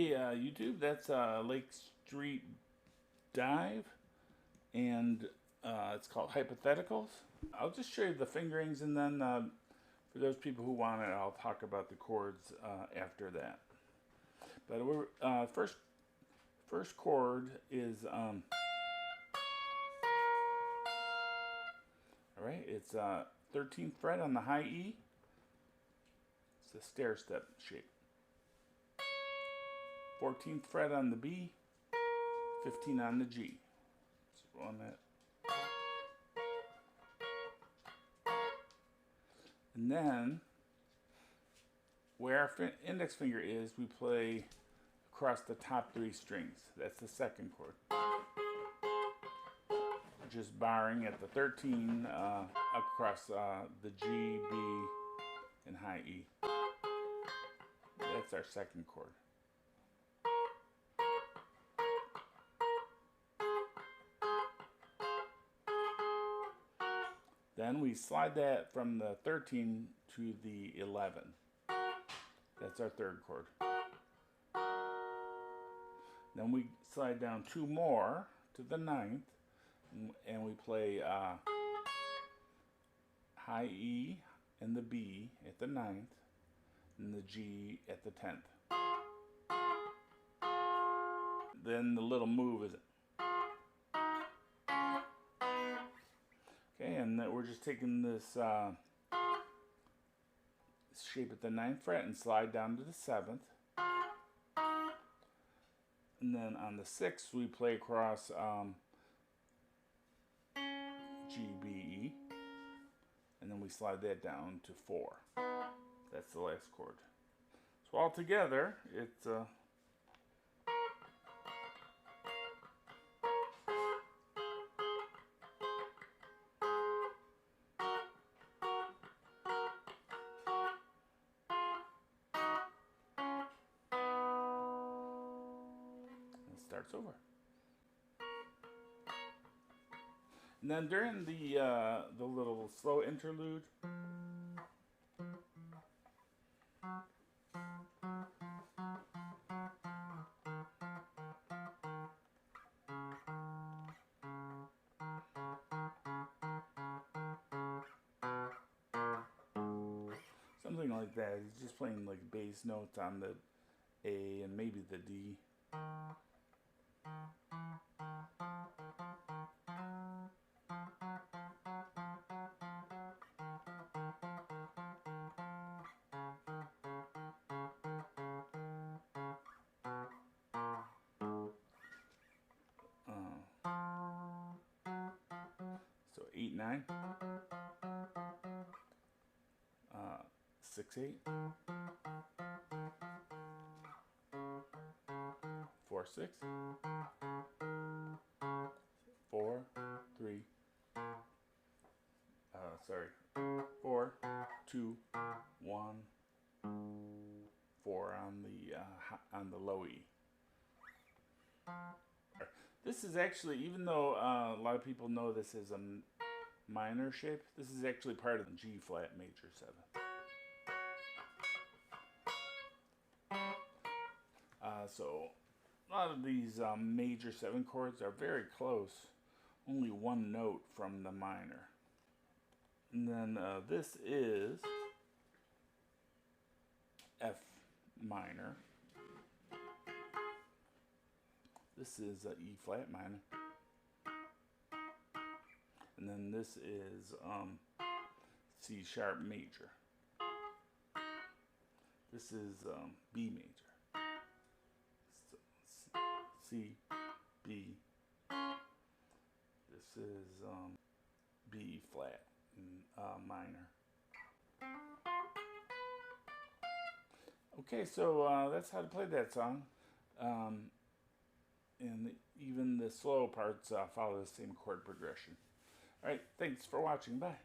Hey YouTube, that's Lake Street Dive, and it's called Hypotheticals. I'll just show you the fingerings, and then for those people who want it, I'll talk about the chords after that. But we're first chord is all right. It's 13th fret on the high E. It's a stair step shape. 14th fret on the B, 15 on the G. So on that. And then, where our index finger is, we play across the top 3 strings. That's the second chord. Just barring at the 13 across the G, B, and high E. That's our second chord. Then we slide that from the 13 to the 11. That's our third chord. Then we slide down 2 more to the 9th, and we play high E and the B at the 9th, and the G at the 10th. Then the little move is okay, and we're just taking this shape at the 9th fret and slide down to the 7th. And then on the 6th, we play across G, B, E. And then we slide that down to 4. That's the last chord. So all together, it's starts over. And then during the little slow interlude, something like that. He's just playing like bass notes on the A and maybe the D. So 8, 9, 6, 8, 4, 6, 4, 3, 4, 2, 1, 4 on the low E. This is actually, even though a lot of people know this is a minor shape, this is actually part of the G flat major 7. So a lot of these major 7 chords are very close, only one note from the minor. And then this is F minor. This is E flat minor. And then this is C sharp major. This is B major. So, C, B. This is B flat minor. Okay, so that's how to play that song. And even the slow parts follow the same chord progression. All right, thanks for watching. Bye.